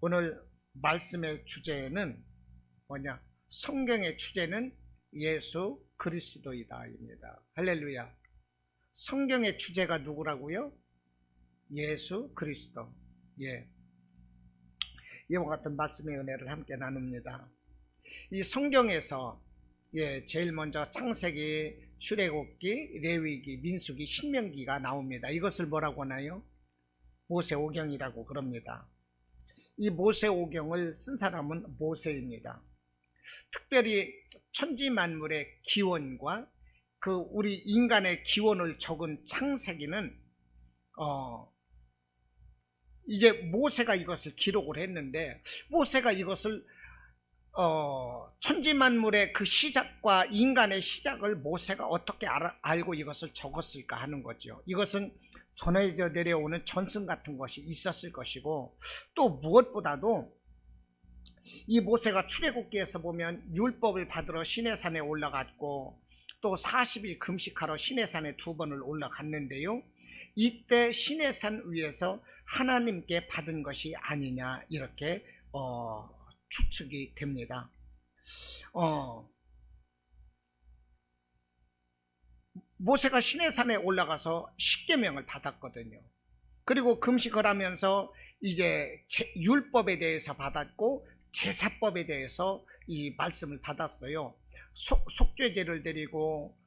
오늘 말씀의 주제는 뭐냐? 성경의 주제는 예수 그리스도이다입니다. 할렐루야. 성경의 주제가 누구라고요? 예수 그리스도. 이와 같은 말씀의 은혜를 함께 나눕니다. 이 성경에서 제일 먼저 창세기, 출애굽기, 레위기, 민수기, 신명기가 나옵니다. 이것을 뭐라고 하나요? 모세오경이라고 그럽니다. 이 모세오경을 쓴 사람은 모세입니다. 특별히 천지만물의 기원과 우리 인간의 기원을 적은 창세기는 이제 모세가 이것을 기록을 했는데, 모세가 이것을 천지만물의 그 시작과 인간의 시작을 모세가 어떻게 알고 이것을 적었을까 하는 거죠. 이것은 전해져 내려오는 전승 같은 것이 있었을 것이고, 또 무엇보다도 이 모세가 출애굽기에서 보면 율법을 받으러 시내산에 올라갔고, 또 40일 금식하러 시내산에 2번을 올라갔는데요, 이때 시내산 위에서 하나님께 받은 것이 아니냐, 이렇게 추측이 됩니다. 모세가 시내산에 올라가서 십계명을 받았거든요. 그리고 금식을 하면서 이제 율법에 대해서 받았고, 제사법에 대해서 이 말씀을 받았어요. 속죄제를 드리고,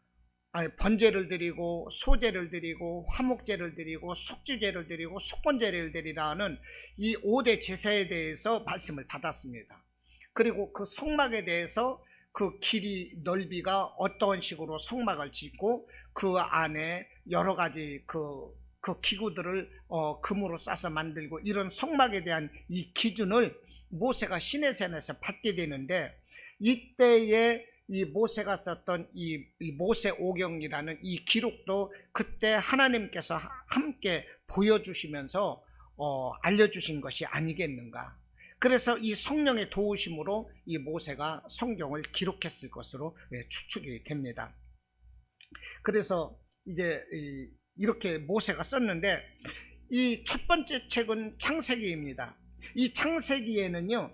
번제를 드리고, 소제를 드리고, 화목제를 드리고, 속죄제를 드리고, 속건제를 드리라는 이 5대 제사에 대해서 말씀을 받았습니다. 그리고 그 성막에 대해서 그 길이 넓이가 어떤 식으로 성막을 짓고, 그 안에 여러 가지 그 기구들을 금으로 싸서 만들고, 이런 성막에 대한 이 기준을 모세가 시내산에서 받게 되는데, 이때에 이 모세가 썼던 이 모세오경이라는 이 기록도 그때 하나님께서 함께 보여주시면서 알려주신 것이 아니겠는가. 그래서 이 성령의 도우심으로 이 모세가 성경을 기록했을 것으로 추측이 됩니다. 그래서 이제 이렇게 모세가 썼는데, 이 첫 번째 책은 창세기입니다. 이 창세기에는요,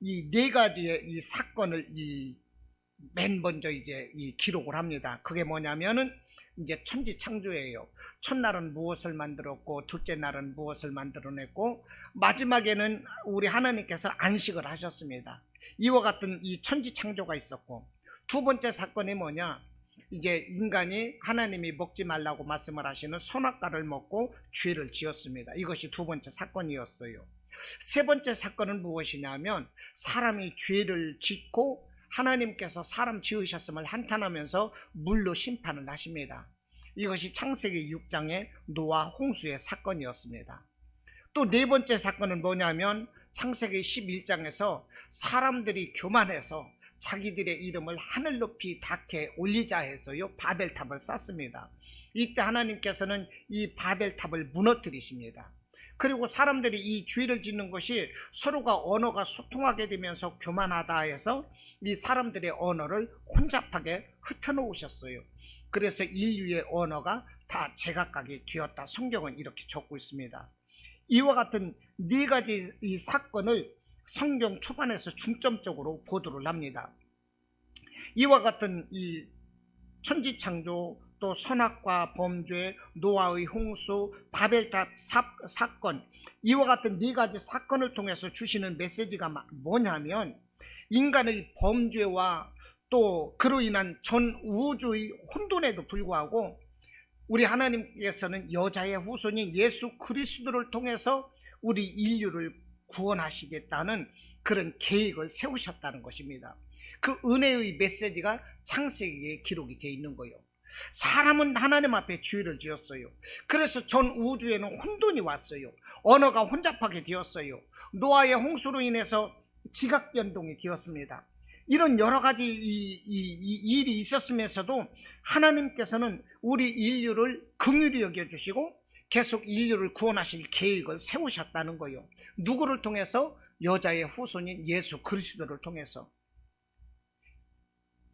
이 4가지의 이 사건을 맨 먼저 이제 기록을 합니다. 그게 뭐냐면은 이제 천지 창조예요. 첫날은 무엇을 만들었고, 둘째 날은 무엇을 만들어냈고, 마지막에는 우리 하나님께서 안식을 하셨습니다. 이와 같은 이 천지 창조가 있었고, 두 번째 사건이 뭐냐? 이제 인간이 하나님이 먹지 말라고 말씀을 하시는 선악과를 먹고 죄를 지었습니다. 이것이 두 번째 사건이었어요. 세 번째 사건은 무엇이냐면, 사람이 죄를 짓고 하나님께서 사람 지으셨음을 한탄하면서 물로 심판을 하십니다. 이것이 창세기 6장의 노아 홍수의 사건이었습니다. 또 네 번째 사건은 뭐냐면, 창세기 11장에서 사람들이 교만해서 자기들의 이름을 하늘 높이 닿게 올리자 해서요, 바벨탑을 쌓습니다. 이때 하나님께서는 이 바벨탑을 무너뜨리십니다. 그리고 사람들이 이 죄를 짓는 것이 서로가 언어가 소통하게 되면서 교만하다 해서 이 사람들의 언어를 혼잡하게 흩어놓으셨어요. 그래서 인류의 언어가 다 제각각이 되었다. 성경은 이렇게 적고 있습니다. 이와 같은 4가지 이 사건을 성경 초반에서 중점적으로 보도를 합니다. 이와 같은 이 천지창조, 또 선악과 범죄, 노아의 홍수, 바벨탑 사건, 이와 같은 4가지 사건을 통해서 주시는 메시지가 뭐냐면, 인간의 범죄와 또 그로 인한 전 우주의 혼돈에도 불구하고 우리 하나님께서는 여자의 후손인 예수 그리스도를 통해서 우리 인류를 구원하시겠다는 그런 계획을 세우셨다는 것입니다. 그 은혜의 메시지가 창세기에 기록이 되어 있는 거예요. 사람은 하나님 앞에 죄를 지었어요. 그래서 전 우주에는 혼돈이 왔어요. 언어가 혼잡하게 되었어요. 노아의 홍수로 인해서 지각 변동이 되었습니다. 이런 여러 가지 일이 있었으면서도 하나님께서는 우리 인류를 긍휼히 여겨주시고 계속 인류를 구원하실 계획을 세우셨다는 거예요. 누구를 통해서? 여자의 후손인 예수 그리스도를 통해서.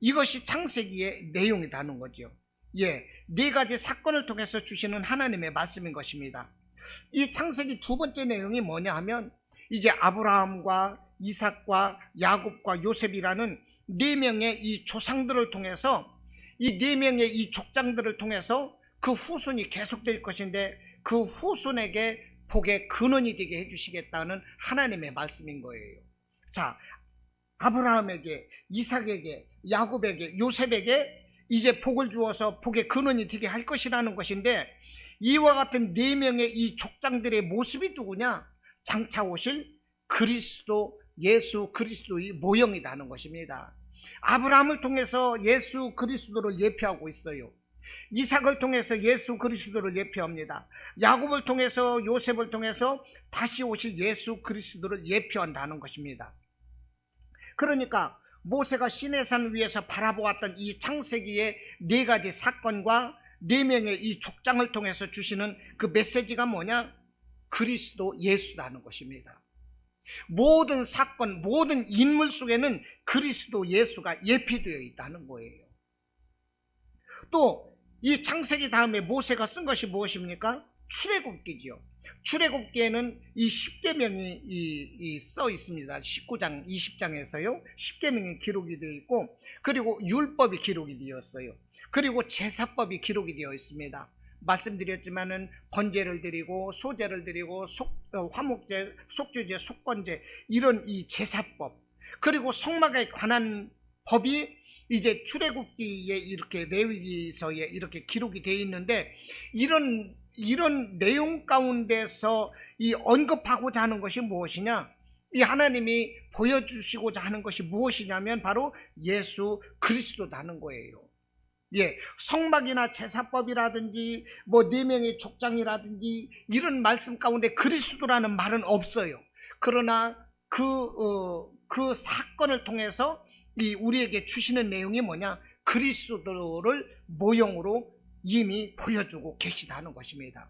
이것이 창세기의 내용이라는 거죠. 4가지 사건을 통해서 주시는 하나님의 말씀인 것입니다. 이 창세기 두 번째 내용이 뭐냐 하면, 이제 아브라함과 이삭과 야곱과 요셉이라는 네 명의 이 조상들을 통해서, 이 네 명의 이 족장들을 통해서 그 후손이 계속될 것인데, 그 후손에게 복의 근원이 되게 해주시겠다는 하나님의 말씀인 거예요. 자, 아브라함에게, 이삭에게, 야곱에게, 요셉에게 이제 복을 주어서 복의 근원이 되게 할 것이라는 것인데, 이와 같은 네 명의 이 족장들의 모습이 누구냐? 장차 오실 그리스도, 예수 그리스도의 모형이라는 것입니다. 아브라함을 통해서 예수 그리스도를 예표하고 있어요. 이삭을 통해서 예수 그리스도를 예표합니다. 야곱을 통해서, 요셉을 통해서 다시 오실 예수 그리스도를 예표한다는 것입니다. 그러니까 모세가 시내산 위에서 바라보았던 이 창세기의 네 가지 사건과 네 명의 이 족장을 통해서 주시는 그 메시지가 뭐냐? 그리스도 예수라는 것입니다. 모든 사건, 모든 인물 속에는 그리스도 예수가 예표되어 있다는 거예요. 또 이 창세기 다음에 모세가 쓴 것이 무엇입니까? 출애굽기지요. 출애굽기에는 이 10계명이 써 있습니다. 19장, 20장에서요. 10계명이 기록이 되어 있고, 그리고 율법이 기록이 되었어요. 그리고 제사법이 기록이 되어 있습니다. 말씀드렸지만은 번제를 드리고 소제를 드리고 화목제, 속죄제, 속건제, 이런 이 제사법, 그리고 성막에 관한 법이 이제 출애굽기에 이렇게 레위기서에 이렇게 기록이 되어 있는데, 이런 내용 가운데서 이 언급하고자 하는 것이 무엇이냐? 이 하나님이 보여주시고자 하는 것이 무엇이냐면 바로 예수 그리스도라는 거예요. 예, 성막이나 제사법이라든지 뭐 네 명의 족장이라든지 이런 말씀 가운데 그리스도라는 말은 없어요. 그러나 그 사건을 통해서 이 우리에게 주시는 내용이 뭐냐? 그리스도를 모형으로 이미 보여주고 계시다는 것입니다.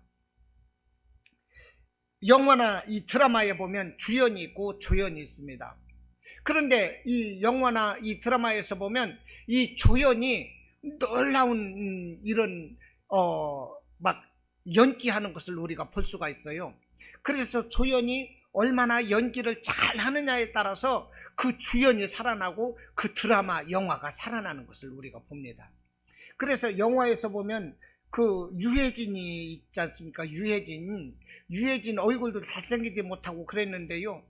영화나 이 드라마에 보면 주연이 있고 조연이 있습니다. 그런데 이 영화나 이 드라마에서 보면 이 조연이 놀라운 이런 막 연기하는 것을 우리가 볼 수가 있어요. 그래서 조연이 얼마나 연기를 잘 하느냐에 따라서 그 주연이 살아나고 그 드라마, 영화가 살아나는 것을 우리가 봅니다. 그래서 영화에서 보면 그 유해진이 있지 않습니까? 유해진 얼굴도 잘생기지 못하고 그랬는데요,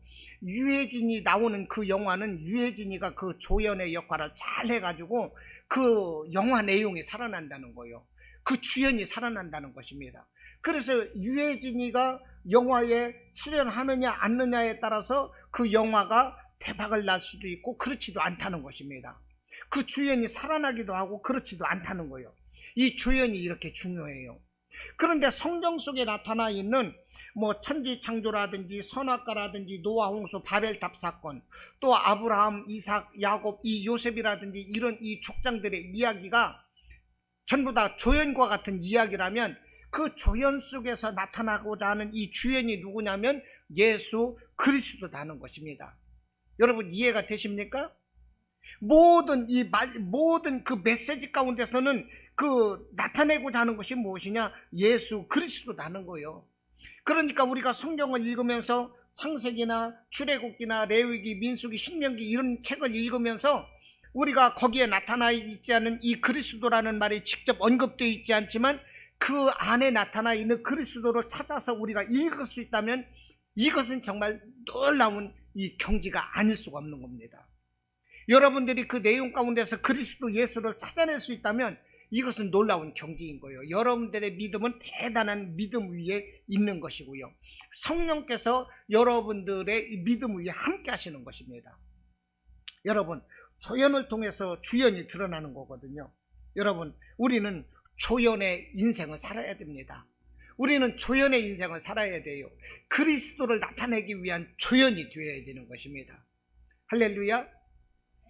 유해진이 나오는 그 영화는 유해진이가 그 조연의 역할을 잘 해가지고 그 영화 내용이 살아난다는 거예요. 그 주연이 살아난다는 것입니다. 그래서 유해진이가 영화에 출연하느냐 않느냐에 따라서 그 영화가 대박을 날 수도 있고 그렇지도 않다는 것입니다. 그 주연이 살아나기도 하고 그렇지도 않다는 거예요. 이 조연이 이렇게 중요해요. 그런데 성경 속에 나타나 있는 뭐 천지창조라든지 선악과라든지 노아 홍수 바벨탑 사건, 또 아브라함, 이삭, 야곱, 이 요셉이라든지 이런 이 족장들의 이야기가 전부 다 조연과 같은 이야기라면, 그 조연 속에서 나타나고자 하는 이 주연이 누구냐면 예수 그리스도라는 것입니다. 여러분 이해가 되십니까? 모든 그 메시지 가운데서는 그 나타내고자 하는 것이 무엇이냐? 예수 그리스도라는 거예요. 그러니까 우리가 성경을 읽으면서 창세기나 출애굽기나 레위기, 민수기, 신명기 이런 책을 읽으면서 우리가 거기에 나타나 있지 않은 이 그리스도라는 말이 직접 언급되어 있지 않지만 그 안에 나타나 있는 그리스도를 찾아서 우리가 읽을 수 있다면 이것은 정말 놀라운 이 경지가 아닐 수가 없는 겁니다. 여러분들이 그 내용 가운데서 그리스도 예수를 찾아낼 수 있다면 이것은 놀라운 경지인 거예요. 여러분들의 믿음은 대단한 믿음 위에 있는 것이고요, 성령께서 여러분들의 믿음 위에 함께 하시는 것입니다. 여러분, 조연을 통해서 주연이 드러나는 거거든요. 여러분, 우리는 조연의 인생을 살아야 됩니다. 우리는 조연의 인생을 살아야 돼요. 그리스도를 나타내기 위한 조연이 되어야 되는 것입니다. 할렐루야.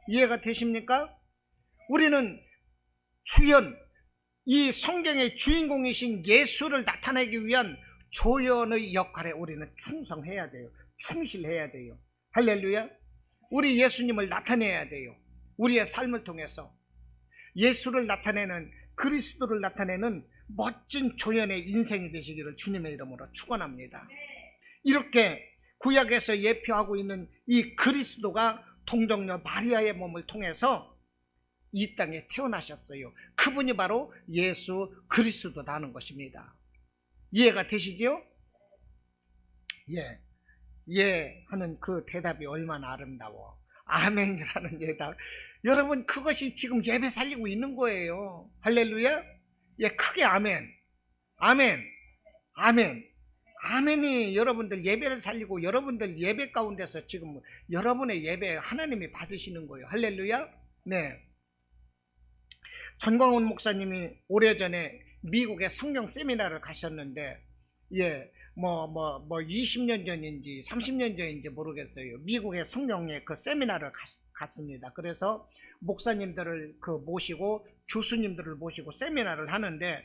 이해가 되십니까? 우리는 주연, 이 성경의 주인공이신 예수를 나타내기 위한 조연의 역할에 우리는 충성해야 돼요. 충실해야 돼요. 할렐루야. 우리 예수님을 나타내야 돼요. 우리의 삶을 통해서 예수를 나타내는, 그리스도를 나타내는 멋진 조연의 인생이 되시기를 주님의 이름으로 축원합니다. 이렇게 구약에서 예표하고 있는 이 그리스도가 동정녀 마리아의 몸을 통해서 이 땅에 태어나셨어요. 그분이 바로 예수 그리스도라는 것입니다. 이해가 되시죠? 예. 예 하는 그 대답이 얼마나 아름다워. 아멘이라는 대답. 여러분, 그것이 지금 예배 살리고 있는 거예요. 할렐루야. 예, 크게 아멘. 아멘. 아멘. 아멘이 여러분들 예배를 살리고 여러분들 예배 가운데서 지금 여러분의 예배 하나님이 받으시는 거예요. 할렐루야. 네. 전광훈 목사님이 오래전에 미국에 성경 세미나를 가셨는데, 예, 20년 전인지 30년 전인지 모르겠어요. 미국의 성경의 그 세미나를 갔습니다. 그래서 목사님들을 모시고 교수님들을 모시고 세미나를 하는데,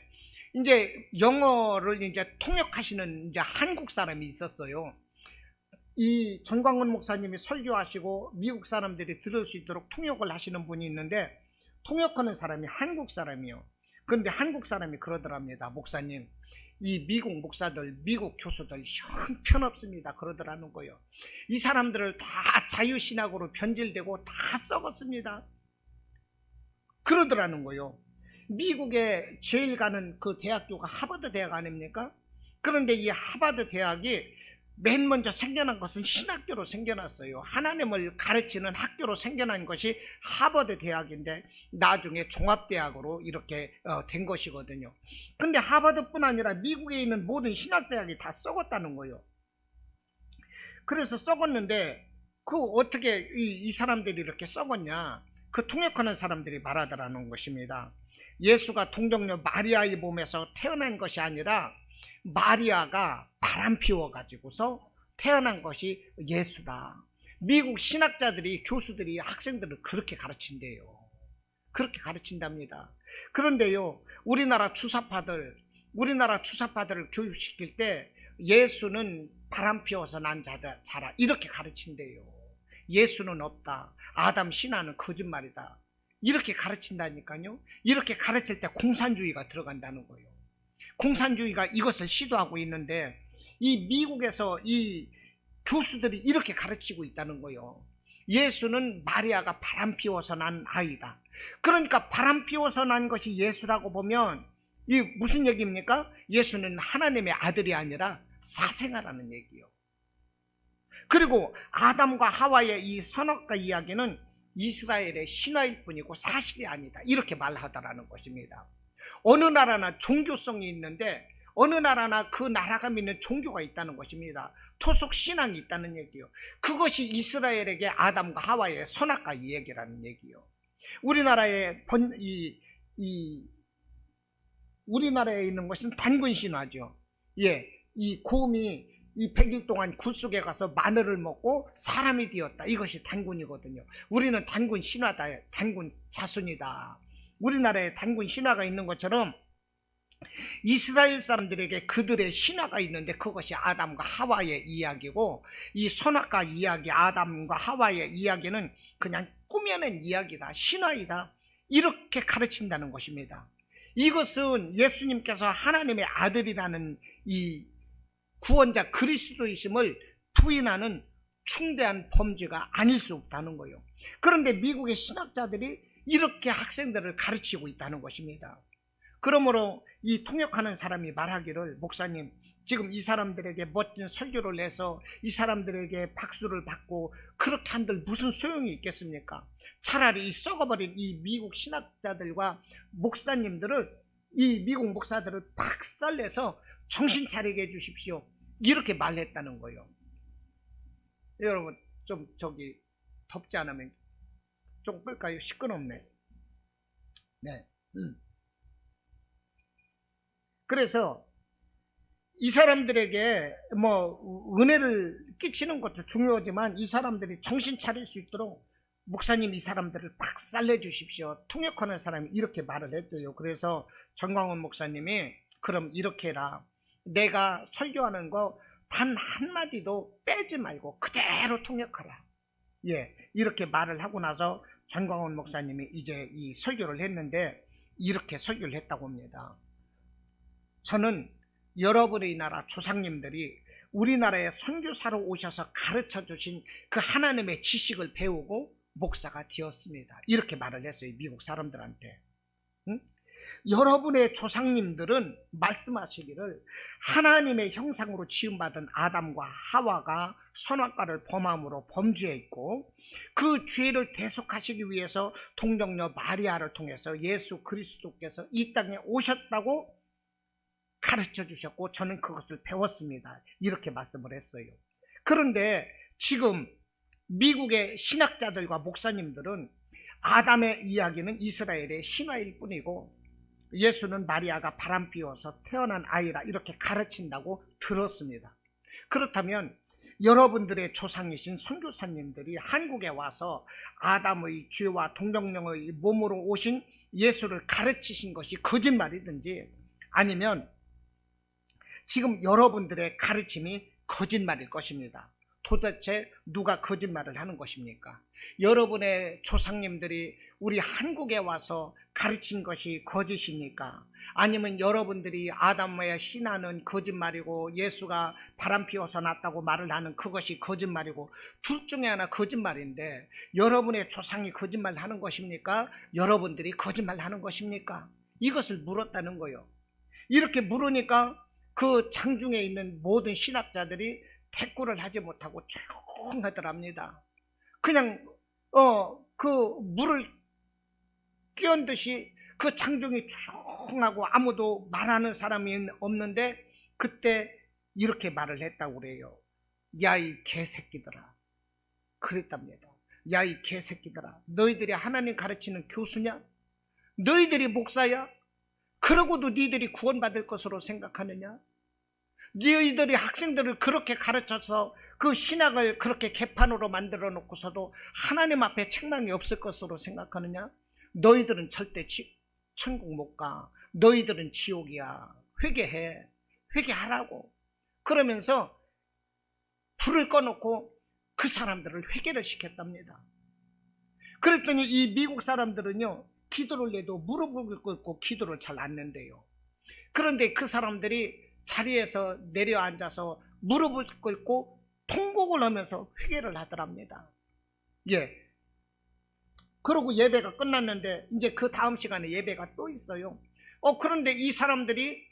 이제 영어를 이제 통역하시는 이제 한국 사람이 있었어요. 이 전광훈 목사님이 설교하시고 미국 사람들이 들을 수 있도록 통역을 하시는 분이 있는데, 통역하는 사람이 한국 사람이요. 그런데 한국 사람이 그러더랍니다. 목사님, 이 미국 목사들, 미국 교수들 형편없습니다. 그러더라는 거예요. 이 사람들을 다 자유신학으로 변질되고 다 썩었습니다. 그러더라는 거예요. 미국에 제일 가는 그 대학교가 하버드 대학 아닙니까? 그런데 이 하버드 대학이 맨 먼저 생겨난 것은 신학교로 생겨났어요. 하나님을 가르치는 학교로 생겨난 것이 하버드 대학인데 나중에 종합대학으로 이렇게 된 것이거든요. 근데 하버드뿐 아니라 미국에 있는 모든 신학대학이 다 썩었다는 거예요. 그래서 썩었는데 어떻게 이 사람들이 이렇게 썩었냐? 그 통역하는 사람들이 말하더라는 것입니다. 예수가 동정녀 마리아의 몸에서 태어난 것이 아니라 마리아가 바람 피워가지고서 태어난 것이 예수다. 미국 신학자들이, 교수들이 학생들을 그렇게 가르친대요. 그렇게 가르친답니다. 그런데요, 우리나라 주사파들을 교육시킬 때 예수는 바람 피워서 난 자라 이렇게 가르친대요. 예수는 없다. 아담 신화는 거짓말이다. 이렇게 가르친다니까요. 이렇게 가르칠 때 공산주의가 들어간다는 거예요. 공산주의가 이것을 시도하고 있는데 이 미국에서 이 교수들이 이렇게 가르치고 있다는 거예요. 예수는 마리아가 바람 피워서 난 아이다. 그러니까 바람 피워서 난 것이 예수라고 보면 이 무슨 얘기입니까? 예수는 하나님의 아들이 아니라 사생아라는 얘기요. 그리고 아담과 하와의 이 선악과 이야기는 이스라엘의 신화일 뿐이고 사실이 아니다. 이렇게 말하더라는 것입니다. 어느 나라나 종교성이 있는데 어느 나라나 그 나라가 믿는 종교가 있다는 것입니다. 토속 신앙이 있다는 얘기요. 그것이 이스라엘에게 아담과 하와의 선악과 이야기라는 얘기요. 우리나라에 있는 것은 단군 신화죠. 예, 이 곰이 이 100일 동안 굴속에 가서 마늘을 먹고 사람이 되었다. 이것이 단군이거든요. 우리는 단군 신화다. 단군 자손이다. 우리나라에 단군 신화가 있는 것처럼 이스라엘 사람들에게 그들의 신화가 있는데 그것이 아담과 하와의 이야기고 이 선악과 이야기, 아담과 하와의 이야기는 그냥 꾸며낸 이야기다. 신화이다. 이렇게 가르친다는 것입니다. 이것은 예수님께서 하나님의 아들이라는 이 구원자 그리스도이심을 부인하는 충대한 범죄가 아닐 수 없다는 거예요. 그런데 미국의 신학자들이 이렇게 학생들을 가르치고 있다는 것입니다. 그러므로 이 통역하는 사람이 말하기를, 목사님, 지금 이 사람들에게 멋진 설교를 내서 이 사람들에게 박수를 받고 그렇게 한들 무슨 소용이 있겠습니까? 차라리 이 썩어버린 이 미국 신학자들과 목사님들을, 이 미국 목사들을 박살내서 정신 차리게 해주십시오. 이렇게 말했다는 거예요. 여러분, 좀 덥지 않으면 좀 끌까요? 시끄럽네. 네. 그래서 이 사람들에게 은혜를 끼치는 것도 중요하지만 이 사람들이 정신 차릴 수 있도록 목사님 이 사람들을 박살내 주십시오. 통역하는 사람이 이렇게 말을 했대요. 그래서 전광훈 목사님이 그럼 이렇게 해라. 내가 설교하는 거 단 한마디도 빼지 말고 그대로 통역하라. 예, 이렇게 말을 하고 나서 전광훈 목사님이 이제 이 설교를 했는데 이렇게 설교를 했다고 합니다. 저는 여러분의 나라 조상님들이 우리나라에 선교사로 오셔서 가르쳐 주신 그 하나님의 지식을 배우고 목사가 되었습니다. 이렇게 말을 했어요, 미국 사람들한테. 응? 여러분의 조상님들은 말씀하시기를 하나님의 형상으로 지음받은 아담과 하와가 선악과를 범함으로 범죄했고 그 죄를 대속하시기 위해서 동정녀 마리아를 통해서 예수 그리스도께서 이 땅에 오셨다고 가르쳐 주셨고 저는 그것을 배웠습니다. 이렇게 말씀을 했어요. 그런데 지금 미국의 신학자들과 목사님들은 아담의 이야기는 이스라엘의 신화일 뿐이고 예수는 마리아가 바람 피워서 태어난 아이라 이렇게 가르친다고 들었습니다. 그렇다면 여러분들의 조상이신 선교사님들이 한국에 와서 아담의 죄와 동정령의 몸으로 오신 예수를 가르치신 것이 거짓말이든지 아니면 지금 여러분들의 가르침이 거짓말일 것입니다. 도대체 누가 거짓말을 하는 것입니까? 여러분의 조상님들이 우리 한국에 와서 가르친 것이 거짓입니까? 아니면 여러분들이 아담의 신화는 거짓말이고 예수가 바람 피워서 났다고 말을 하는 그것이 거짓말이고 둘 중에 하나 거짓말인데 여러분의 조상이 거짓말하는 것입니까? 여러분들이 거짓말하는 것입니까? 이것을 물었다는 거예요. 이렇게 물으니까 그 장중에 있는 모든 신학자들이 대꾸를 하지 못하고 조용하더랍니다. 그냥 그 물을 끼얹 듯이 그 장중이 조용하고 아무도 말하는 사람이 없는데 그때 이렇게 말을 했다고 그래요. 야 이 개새끼들아. 그랬답니다. 야 이 개새끼들아. 너희들이 하나님 가르치는 교수냐? 너희들이 목사야? 그러고도 니들이 구원받을 것으로 생각하느냐? 너희들이 학생들을 그렇게 가르쳐서 그 신학을 그렇게 개판으로 만들어 놓고서도 하나님 앞에 책망이 없을 것으로 생각하느냐? 너희들은 절대 천국 못 가. 너희들은 지옥이야. 회개해. 회개하라고. 그러면서 불을 꺼놓고 그 사람들을 회개를 시켰답니다. 그랬더니 이 미국 사람들은요, 기도를 해도 무릎을 꿇고 기도를 잘 안 낸대요. 그런데 그 사람들이 자리에서 내려앉아서 무릎을 꿇고 통곡을 하면서 회개를 하더랍니다. 예. 그러고 예배가 끝났는데 이제 그 다음 시간에 예배가 또 있어요. 그런데 이 사람들이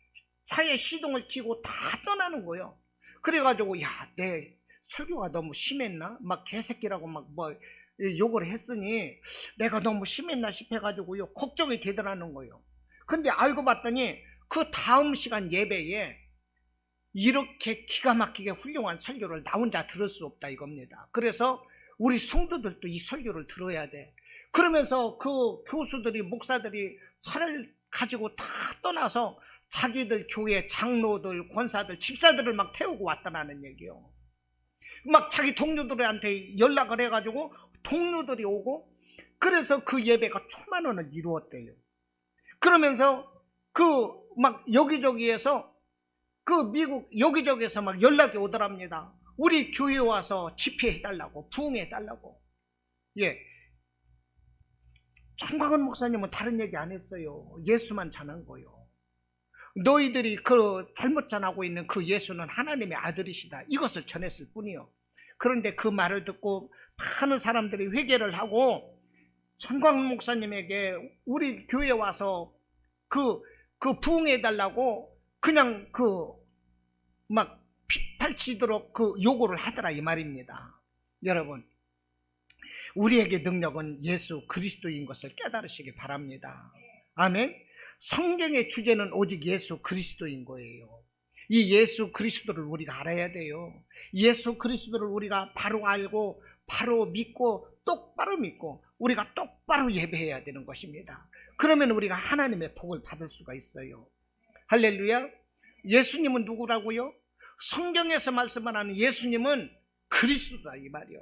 차에 시동을 켜고 다 떠나는 거예요. 그래가지고 야, 내 설교가 너무 심했나? 막 개새끼라고 막 뭐 욕을 했으니 내가 너무 심했나 싶어가지고요 걱정이 되더라는 거예요. 근데 알고 봤더니 그 다음 시간 예배에 이렇게 기가 막히게 훌륭한 설교를 나 혼자 들을 수 없다 이겁니다. 그래서 우리 성도들도 이 설교를 들어야 돼. 그러면서 그 교수들이 목사들이 차를 가지고 다 떠나서 자기들 교회 장로들 권사들 집사들을 막 태우고 왔다는 얘기요. 막 자기 동료들한테 연락을 해가지고 동료들이 오고 그래서 그 예배가 초만원을 이루었대요. 그러면서 그 막 여기저기에서 그 미국 여기저기에서 막 연락이 오더랍니다. 우리 교회 와서 집회해달라고 부흥해달라고. 예. 정광훈 목사님은 다른 얘기 안 했어요. 예수만 전한 거요. 너희들이 그 잘못 전하고 있는 그 예수는 하나님의 아들이시다. 이것을 전했을 뿐이요. 그런데 그 말을 듣고 많은 사람들이 회개를 하고 정광훈 목사님에게 우리 교회에 와서 그 부흥해달라고 그냥 막 핏발치도록 그 요구를 하더라 이 말입니다. 여러분, 우리에게 능력은 예수 그리스도인 것을 깨달으시기 바랍니다. 아멘. 성경의 주제는 오직 예수 그리스도인 거예요. 이 예수 그리스도를 우리가 알아야 돼요. 예수 그리스도를 우리가 바로 알고 바로 믿고 똑바로 믿고 우리가 똑바로 예배해야 되는 것입니다. 그러면 우리가 하나님의 복을 받을 수가 있어요. 할렐루야. 예수님은 누구라고요? 성경에서 말씀을 하는 예수님은 그리스도다 이 말이요.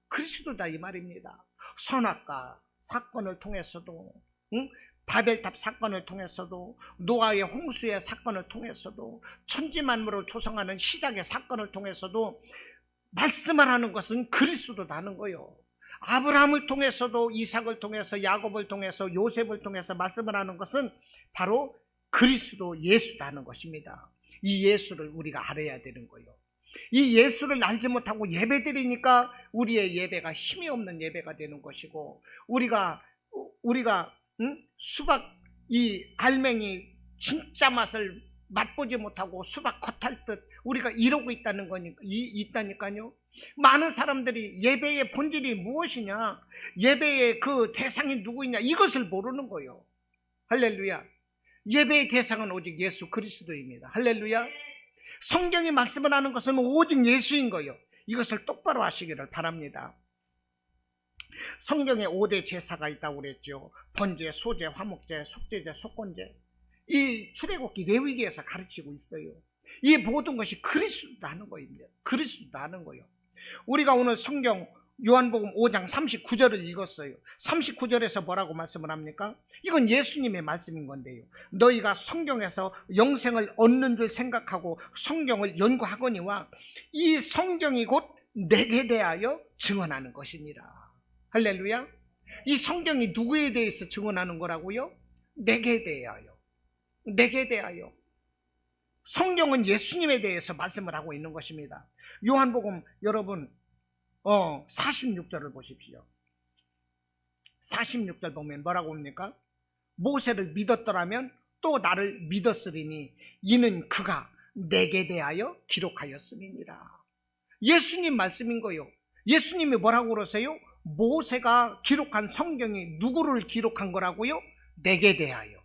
그리스도다 이 말입니다. 선악과 사건을 통해서도 바벨탑 사건을 통해서도 노아의 홍수의 사건을 통해서도 천지만물을 조성하는 시작의 사건을 통해서도 말씀을 하는 것은 그리스도다는 거예요. 아브라함을 통해서도 이삭을 통해서 야곱을 통해서 요셉을 통해서 말씀을 하는 것은 바로 그리스도 예수라는 것입니다. 이 예수를 우리가 알아야 되는 거예요. 이 예수를 알지 못하고 예배드리니까 우리의 예배가 힘이 없는 예배가 되는 것이고, 우리가 수박 이 알맹이 진짜 맛을 맛보지 못하고 수박 겉할 듯 우리가 이러고 있다니까요. 많은 사람들이 예배의 본질이 무엇이냐, 예배의 그 대상이 누구이냐, 이것을 모르는 거예요. 할렐루야. 예배의 대상은 오직 예수 그리스도입니다. 할렐루야. 성경이 말씀을 하는 것은 오직 예수인 거예요. 이것을 똑바로 하시기를 바랍니다. 성경에 5대 제사가 있다고 그랬죠. 번제, 소제, 화목제, 속죄제, 속건제. 이 출애굽기 레위기에서 가르치고 있어요. 이 모든 것이 그리스도다 하는 거입니다. 그리스도다 하는 거예요. 우리가 오늘 성경 요한복음 5장 39절을 읽었어요. 39절에서 뭐라고 말씀을 합니까? 이건 예수님의 말씀인 건데요. 너희가 성경에서 영생을 얻는 줄 생각하고 성경을 연구하거니와 이 성경이 곧 내게 대하여 증언하는 것이니라. 할렐루야. 이 성경이 누구에 대해서 증언하는 거라고요? 내게 대하여. 내게 대하여. 성경은 예수님에 대해서 말씀을 하고 있는 것입니다. 요한복음 여러분 46절을 보십시오. 46절 보면 뭐라고 합니까? 모세를 믿었더라면 또 나를 믿었으리니 이는 그가 내게 대하여 기록하였음이니라. 예수님 말씀인 거요. 예수님이 뭐라고 그러세요? 모세가 기록한 성경이 누구를 기록한 거라고요? 내게 대하여.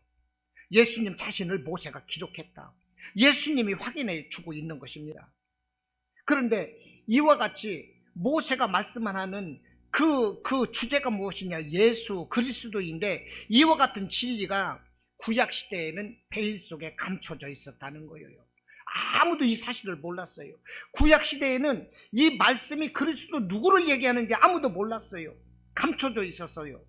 예수님 자신을 모세가 기록했다. 예수님이 확인해 주고 있는 것입니다. 그런데 이와 같이 모세가 말씀하는 그 주제가 무엇이냐? 예수 그리스도인데, 이와 같은 진리가 구약 시대에는 베일 속에 감춰져 있었다는 거예요. 아무도 이 사실을 몰랐어요. 구약 시대에는 이 말씀이 그리스도 누구를 얘기하는지 아무도 몰랐어요. 감춰져 있었어요.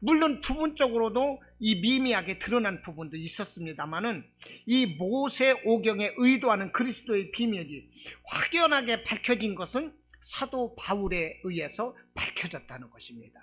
물론 부분적으로도 이 미미하게 드러난 부분도 있었습니다만은, 이 모세 오경에 의도하는 그리스도의 비밀이 확연하게 밝혀진 것은 사도 바울에 의해서 밝혀졌다는 것입니다.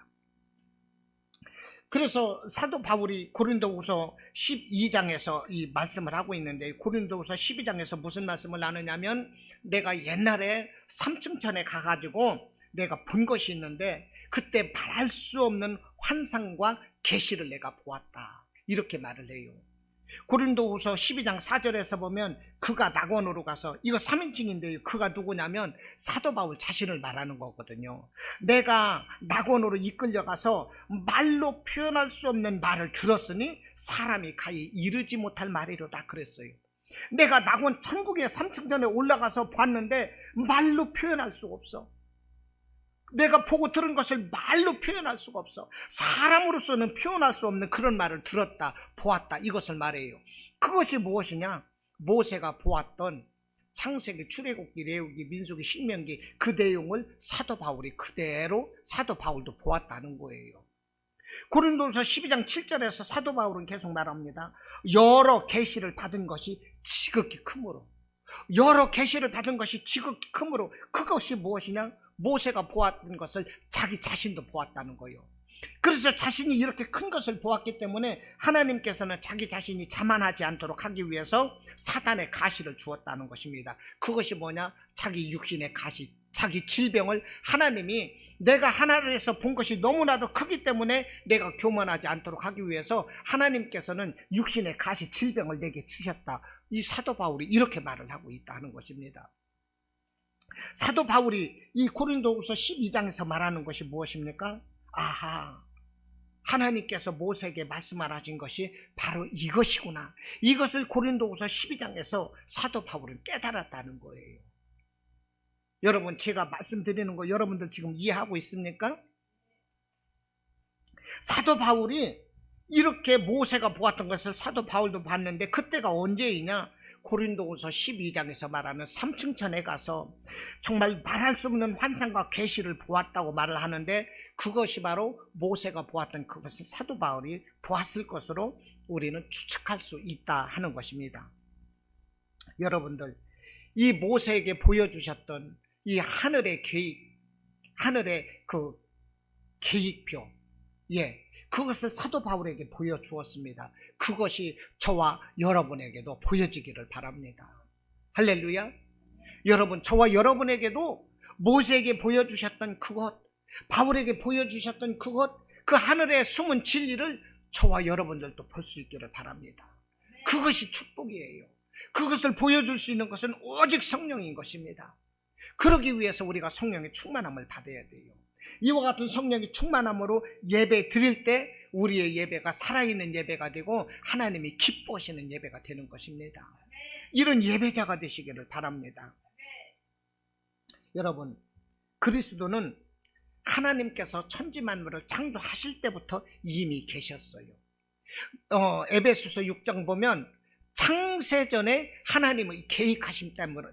그래서 사도 바울이 고린도후서 12장에서 이 말씀을 하고 있는데, 고린도후서 12장에서 무슨 말씀을 하느냐면, 내가 옛날에 삼층천에 가가지고 내가 본 것이 있는데 그때 말할 수 없는 환상과 계시를 내가 보았다, 이렇게 말을 해요. 고린도후서 12장 4절에서 보면 그가 낙원으로 가서, 이거 3인칭인데요, 그가 누구냐면 사도 바울 자신을 말하는 거거든요. 내가 낙원으로 이끌려가서 말로 표현할 수 없는 말을 들었으니 사람이 가히 이르지 못할 말이로다 그랬어요. 내가 낙원 천국의 3층전에 올라가서 봤는데 말로 표현할 수가 없어. 내가 보고 들은 것을 말로 표현할 수가 없어. 사람으로서는 표현할 수 없는 그런 말을 들었다, 보았다, 이것을 말해요. 그것이 무엇이냐? 모세가 보았던 창세기, 출애굽기, 레위기, 민수기, 신명기 그 내용을 사도 바울이 그대로 사도 바울도 보았다는 거예요. 고린도서 12장 7절에서 사도 바울은 계속 말합니다. 여러 계시를 받은 것이 지극히 크므로, 여러 계시를 받은 것이 지극히 크므로, 그것이 무엇이냐? 모세가 보았던 것을 자기 자신도 보았다는 거예요. 그래서 자신이 이렇게 큰 것을 보았기 때문에 하나님께서는 자기 자신이 자만하지 않도록 하기 위해서 사단의 가시를 주었다는 것입니다. 그것이 뭐냐? 자기 육신의 가시, 자기 질병을 하나님이, 내가 하늘에서 본 것이 너무나도 크기 때문에 내가 교만하지 않도록 하기 위해서 하나님께서는 육신의 가시, 질병을 내게 주셨다. 이 사도 바울이 이렇게 말을 하고 있다 하는 것입니다. 사도 바울이 이 고린도후서 12장에서 말하는 것이 무엇입니까? 아하, 하나님께서 모세에게 말씀하신 것이 바로 이것이구나. 이것을 고린도후서 12장에서 사도 바울은 깨달았다는 거예요. 여러분, 제가 말씀드리는 거 여러분들 지금 이해하고 있습니까? 사도 바울이 이렇게 모세가 보았던 것을 사도 바울도 봤는데, 그때가 언제이냐? 고린도후서 12장에서 말하는 삼층천에 가서 정말 말할 수 없는 환상과 계시를 보았다고 말을 하는데, 그것이 바로 모세가 보았던 그것을 사도 바울이 보았을 것으로 우리는 추측할 수 있다 하는 것입니다. 여러분들, 이 모세에게 보여주셨던 이 하늘의 계획, 하늘의 그 계획표, 그것을 사도 바울에게 보여주었습니다. 그것이 저와 여러분에게도 보여지기를 바랍니다. 할렐루야. 여러분, 저와 여러분에게도 모세에게 보여주셨던 그것, 바울에게 보여주셨던 그것, 그 하늘의 숨은 진리를 저와 여러분들도 볼 수 있기를 바랍니다. 그것이 축복이에요. 그것을 보여줄 수 있는 것은 오직 성령인 것입니다. 그러기 위해서 우리가 성령의 충만함을 받아야 돼요. 이와 같은 성령의 충만함으로 예배 드릴 때 우리의 예배가 살아있는 예배가 되고 하나님이 기뻐하시는 예배가 되는 것입니다. 이런 예배자가 되시기를 바랍니다. 여러분, 그리스도는 하나님께서 천지만물을 창조하실 때부터 이미 계셨어요. 에베소서 6장 보면 창세전에 하나님의 계획하심 때문에,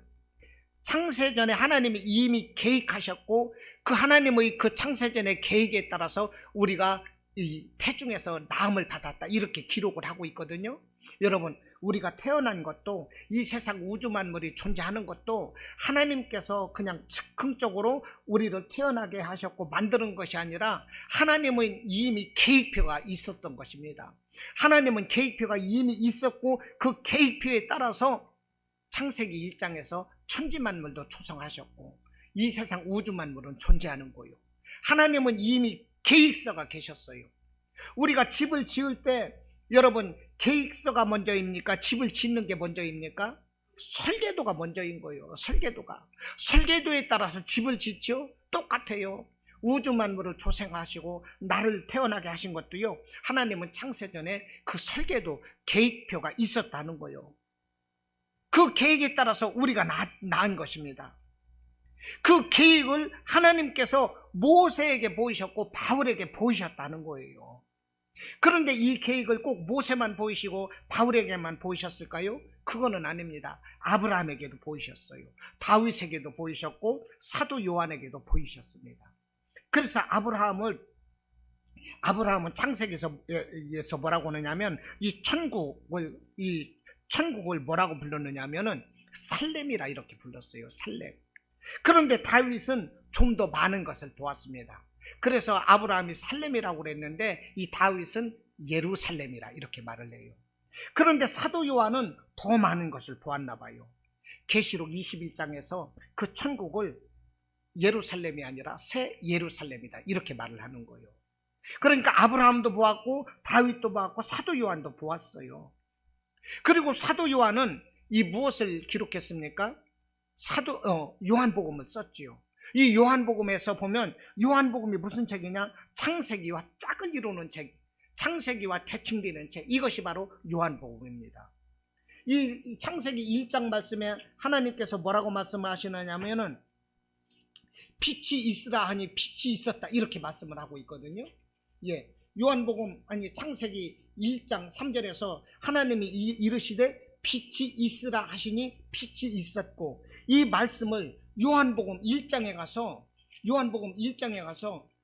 창세전에 하나님이 이미 계획하셨고 그 하나님의 그 창세전의 계획에 따라서 우리가 이 태중에서 나음을 받았다, 이렇게 기록을 하고 있거든요. 여러분, 우리가 태어난 것도, 이 세상 우주 만물이 존재하는 것도 하나님께서 그냥 즉흥적으로 우리를 태어나게 하셨고 만드는 것이 아니라 하나님은 이미 계획표가 있었던 것입니다. 하나님은 계획표가 이미 있었고 그 계획표에 따라서 창세기 1장에서 천지만물도 조성하셨고 이 세상 우주 만물은 존재하는 거예요. 하나님은 이미 계획서가 계셨어요. 우리가 집을 지을 때 여러분, 계획서가 먼저입니까? 집을 짓는 게 먼저입니까? 설계도가 먼저인 거예요. 설계도에 따라서 집을 짓죠. 똑같아요. 우주 만물을 조성하시고 나를 태어나게 하신 것도요, 하나님은 창세전에 그 설계도, 계획표가 있었다는 거예요. 그 계획에 따라서 우리가 낳은 것입니다. 그 계획을 하나님께서 모세에게 보이셨고 바울에게 보이셨다는 거예요. 그런데 이 계획을 꼭 모세만 보이시고 바울에게만 보이셨을까요? 그거는 아닙니다. 아브라함에게도 보이셨어요. 다윗에게도 보이셨고 사도 요한에게도 보이셨습니다. 그래서 아브라함은 창세기에서 뭐라고 하느냐면 이 천국을 뭐라고 불렀느냐면은 살렘이라 이렇게 불렀어요. 살렘. 그런데 다윗은 좀 더 많은 것을 보았습니다. 그래서 아브라함이 살렘이라고 그랬는데 이 다윗은 예루살렘이라 이렇게 말을 해요. 그런데 사도 요한은 더 많은 것을 보았나 봐요. 계시록 21장에서 그 천국을 예루살렘이 아니라 새 예루살렘이다 이렇게 말을 하는 거예요. 그러니까 아브라함도 보았고 다윗도 보았고 사도 요한도 보았어요. 그리고 사도 요한은 이 무엇을 기록했습니까? 요한복음을 썼지요. 이 요한복음에서 보면 요한복음이 무슨 책이냐? 창세기와 짝을 이루는 책, 창세기와 대칭되는 책, 이것이 바로 요한복음입니다. 이 창세기 1장 말씀에 하나님께서 뭐라고 말씀하시느냐면은 빛이 있으라 하니 빛이 있었다 이렇게 말씀을 하고 있거든요. 예, 요한복음 창세기 1장 3절에서 하나님이 이르시되 빛이 있으라 하시니 빛이 있었고, 이 말씀을 요한복음 1장에 가서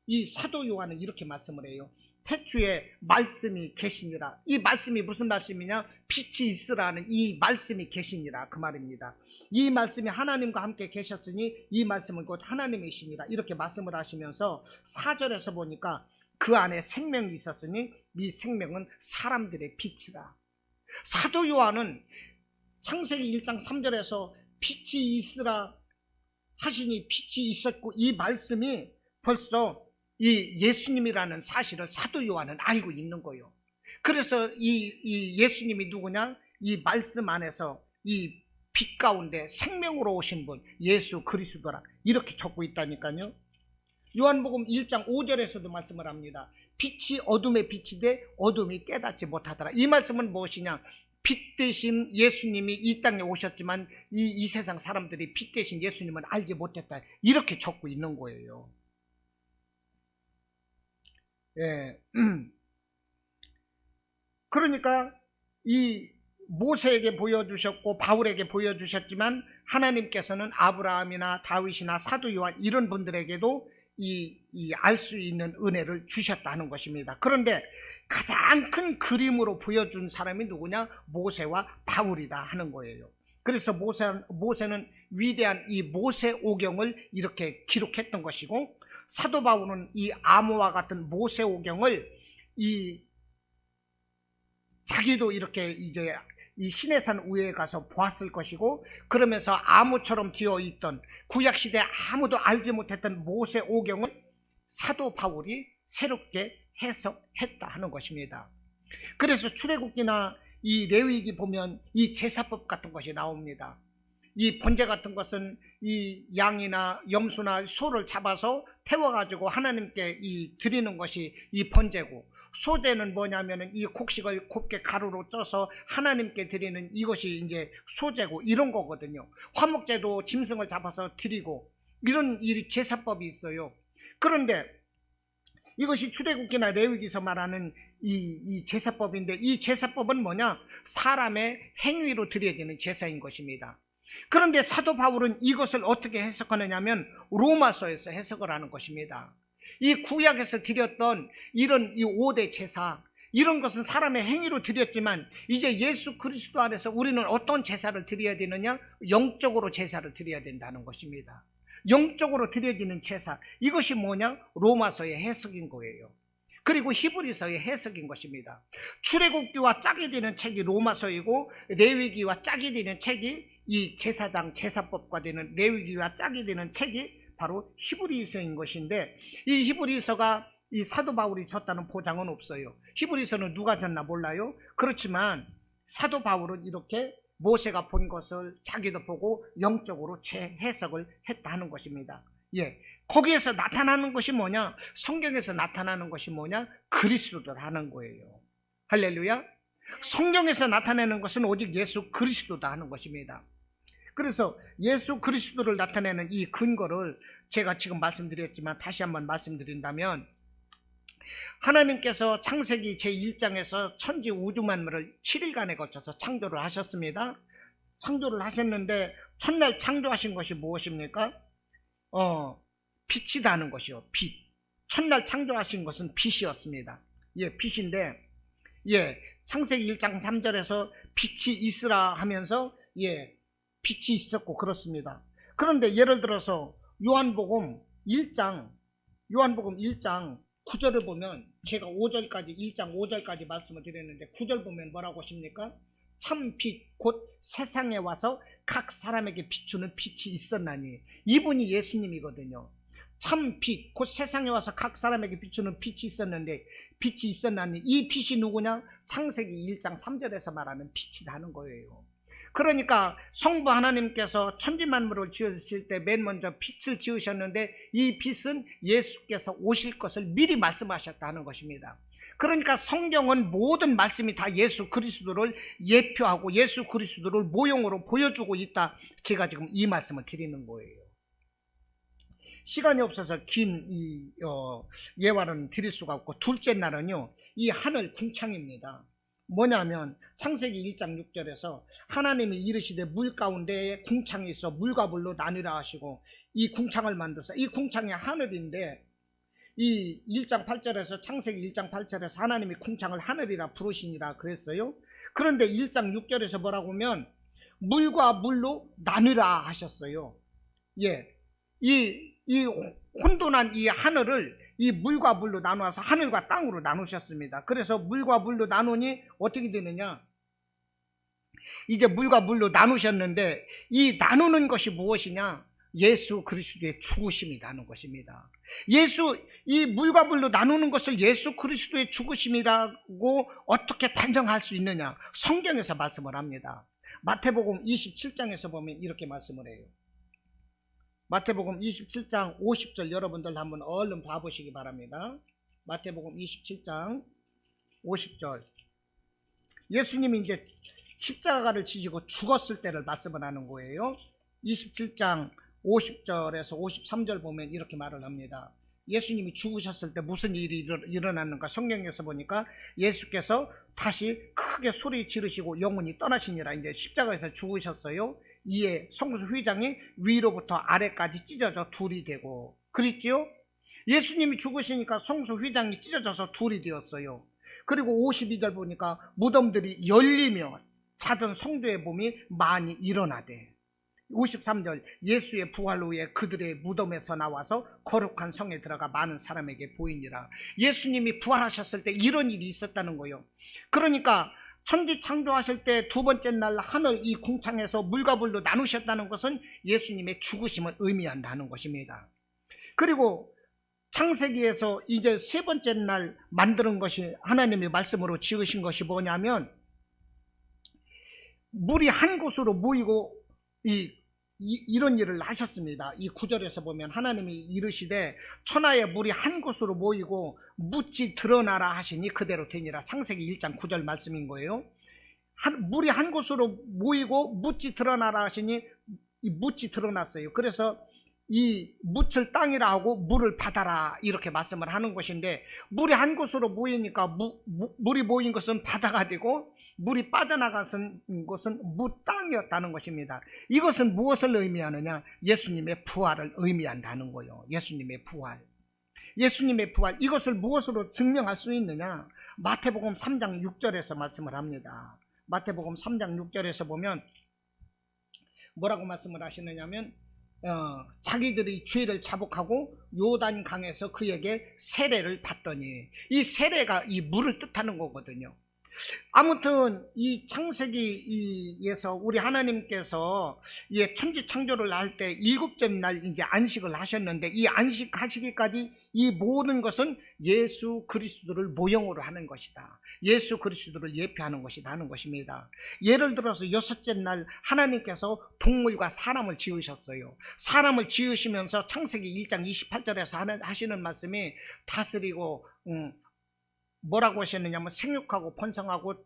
이 사도 요한은 이렇게 말씀을 해요. 태초에 말씀이 계시니라. 이 말씀이 무슨 말씀이냐? 빛이 있으라는 이 말씀이 계시니라 그 말입니다. 이 말씀이 하나님과 함께 계셨으니 이 말씀은 곧 하나님이시니라 이렇게 말씀을 하시면서 4절에서 보니까 그 안에 생명이 있었으니 이 생명은 사람들의 빛이라. 사도 요한은 창세기 1장 3절에서 빛이 있으라 하시니 빛이 있었고, 이 말씀이 벌써 이 예수님이라는 사실을 사도 요한은 알고 있는 거예요. 그래서 이 예수님이 누구냐? 이 말씀 안에서 이 빛 가운데 생명으로 오신 분 예수 그리스도라 이렇게 적고 있다니까요. 요한복음 1장 5절에서도 말씀을 합니다. 빛이 어둠의 빛이 돼 어둠이 깨닫지 못하더라. 이 말씀은 무엇이냐? 빛 대신 예수님이 이 땅에 오셨지만 이 세상 사람들이 빛 대신 예수님은 알지 못했다 이렇게 적고 있는 거예요. 예. 그러니까 이 모세에게 보여주셨고 바울에게 보여주셨지만 하나님께서는 아브라함이나 다윗이나 사도 요한 이런 분들에게도 알 수 있는 은혜를 주셨다는 것입니다. 그런데 가장 큰 그림으로 보여준 사람이 누구냐? 모세와 바울이다 하는 거예요. 그래서 모세는 위대한 이 모세오경을 이렇게 기록했던 것이고, 사도 바울은 이 암호와 같은 모세오경을 자기도 이렇게 이제 이 시내산 위에 가서 보았을 것이고, 그러면서 암호처럼 되어 있던 구약시대 아무도 알지 못했던 모세 오경을 사도 바울이 새롭게 해석했다 하는 것입니다. 그래서 출애굽기나 이 레위기 보면 이 제사법 같은 것이 나옵니다. 이 번제 같은 것은 이 양이나 염소나 소를 잡아서 태워가지고 하나님께 이 드리는 것이 이 번제고, 소제는 뭐냐면은 이 곡식을 곱게 가루로 쪄서 하나님께 드리는 이것이 이제 소제고, 이런 거거든요. 화목제도 짐승을 잡아서 드리고, 이런 이 제사법이 있어요. 그런데 이것이 출애굽기나 레위기서 말하는 이 제사법인데, 이 제사법은 뭐냐? 사람의 행위로 드려지는 제사인 것입니다. 그런데 사도 바울은 이것을 어떻게 해석하느냐면 로마서에서 해석을 하는 것입니다. 이 구약에서 드렸던 이런 이 5대 제사, 이런 것은 사람의 행위로 드렸지만 이제 예수 그리스도 안에서 우리는 어떤 제사를 드려야 되느냐? 영적으로 제사를 드려야 된다는 것입니다. 영적으로 드려지는 제사, 이것이 뭐냐? 로마서의 해석인 거예요. 그리고 히브리서의 해석인 것입니다. 출애굽기와 짝이 되는 책이 로마서이고, 레위기와 짝이 되는 책이 이 제사장 제사법과 되는 레위기와 짝이 되는 책이 바로 히브리서인 것인데, 이 히브리서가 이 사도 바울이 줬다는 보장은 없어요. 히브리서는 누가 줬나 몰라요. 그렇지만 사도 바울은 이렇게 모세가 본 것을 자기도 보고 영적으로 재해석을 했다는 것입니다. 예, 거기에서 나타나는 것이 뭐냐? 성경에서 나타나는 것이 뭐냐? 그리스도다라는 거예요. 할렐루야. 성경에서 나타내는 것은 오직 예수 그리스도다 하는 것입니다. 그래서 예수 그리스도를 나타내는 이 근거를 제가 지금 말씀드렸지만 다시 한번 말씀드린다면, 하나님께서 창세기 제1장에서 천지 우주 만물을 7일간에 걸쳐서 창조를 하셨습니다. 창조를 하셨는데 첫날 창조하신 것이 무엇입니까? 빛이다 하는 것이요. 빛. 첫날 창조하신 것은 빛이었습니다. 예, 빛인데, 예, 창세기 1장 3절에서 빛이 있으라 하면서, 예, 빛이 있었고 그렇습니다. 그런데 예를 들어서 요한복음 1장 9절을 보면, 제가 5절까지 1장 5절까지 말씀을 드렸는데 9절 보면 뭐라고 하십니까? 참 빛 곧 세상에 와서 각 사람에게 비추는 빛이 있었나니, 이분이 예수님이거든요. 참 빛 곧 세상에 와서 각 사람에게 비추는 빛이 있었나니, 이 빛이 누구냐? 창세기 1장 3절에서 말하는 빛이다 하는 거예요. 그러니까 성부 하나님께서 천지만물을 지으실 때 맨 먼저 빛을 지으셨는데, 이 빛은 예수께서 오실 것을 미리 말씀하셨다는 것입니다. 그러니까 성경은 모든 말씀이 다 예수 그리스도를 예표하고 예수 그리스도를 모형으로 보여주고 있다. 제가 지금 이 말씀을 드리는 거예요. 시간이 없어서 긴 예화는 드릴 수가 없고, 둘째 날은요, 이 하늘 궁창입니다. 뭐냐면 창세기 1장 6절에서 하나님이 이르시되 물 가운데에 궁창이 있어 물과 물로 나뉘라 하시고, 이 궁창을 만들어서, 이 궁창이 하늘인데, 이 1장 8절에서 창세기 1장 8절에서 하나님이 궁창을 하늘이라 부르시니라 그랬어요. 그런데 1장 6절에서 뭐라고 하면 물과 물로 나뉘라 하셨어요. 예, 이 혼돈한 이 하늘을 이 물과 물로 나누어서 하늘과 땅으로 나누셨습니다. 그래서 물과 물로 나누니 어떻게 되느냐? 이제 물과 물로 나누셨는데, 이 나누는 것이 무엇이냐? 예수 그리스도의 죽으심이라는 것입니다. 이 물과 물로 나누는 것을 예수 그리스도의 죽으심이라고 어떻게 단정할 수 있느냐? 성경에서 말씀을 합니다. 마태복음 27장에서 보면 이렇게 말씀을 해요. 마태복음 27장 50절 여러분들 한번 얼른 봐보시기 바랍니다. 마태복음 27장 50절. 예수님이 이제 십자가를 지시고 죽었을 때를 말씀을 하는 거예요. 27장 50절에서 53절 보면 이렇게 말을 합니다. 예수님이 죽으셨을 때 무슨 일이 일어났는가? 성경에서 보니까 예수께서 다시 크게 소리 지르시고 영원히 떠나시니라. 이제 십자가에서 죽으셨어요. 이에 성소 휘장이 위로부터 아래까지 찢어져 둘이 되고, 그랬지요? 예수님이 죽으시니까 성소 휘장이 찢어져서 둘이 되었어요. 그리고 52절 보니까 무덤들이 열리며 자던 성도의 몸이 많이 일어나대. 53절 예수의 부활 후에 그들의 무덤에서 나와서 거룩한 성에 들어가 많은 사람에게 보이니라. 예수님이 부활하셨을 때 이런 일이 있었다는 거예요. 그러니까 천지 창조하실 때 두 번째 날 하늘 이 궁창에서 물과 불로 나누셨다는 것은 예수님의 죽으심을 의미한다는 것입니다. 그리고 창세기에서 이제 세 번째 날 만드는 것이 하나님의 말씀으로 지으신 것이 뭐냐면 물이 한 곳으로 모이고 이런 일을 하셨습니다. 이 구절에서 보면 하나님이 이르시되 천하의 물이 한 곳으로 모이고 묻지 드러나라 하시니 그대로 되니라. 창세기 1장 9절 말씀인 거예요. 물이 한 곳으로 모이고 묻지 드러나라 하시니 이 묻지 드러났어요. 그래서 이 묻을 땅이라 하고 물을 바다라 이렇게 말씀을 하는 것인데, 물이 한 곳으로 모이니까 물이 모인 것은 바다가 되고 물이 빠져나간 것은 무땅이었다는 것입니다. 이것은 무엇을 의미하느냐? 예수님의 부활을 의미한다는 거예요. 예수님의 부활. 예수님의 부활. 이것을 무엇으로 증명할 수 있느냐? 마태복음 3장 6절에서 말씀을 합니다. 마태복음 3장 6절에서 보면 뭐라고 말씀을 하시느냐면 자기들이 죄를 자복하고 요단 강에서 그에게 세례를 받더니, 이 세례가 이 물을 뜻하는 거거든요. 아무튼 이 창세기에서 우리 하나님께서 천지 창조를 할 때 일곱째 날 이제 안식을 하셨는데, 이 안식 하시기까지 이 모든 것은 예수 그리스도를 모형으로 하는 것이다. 예수 그리스도를 예표하는 것이다 하는 것입니다. 예를 들어서 여섯째 날 하나님께서 동물과 사람을 지으셨어요. 사람을 지으시면서 창세기 1장 28절에서 하시는 말씀이 다스리고 뭐라고 하셨느냐면 생육하고 번성하고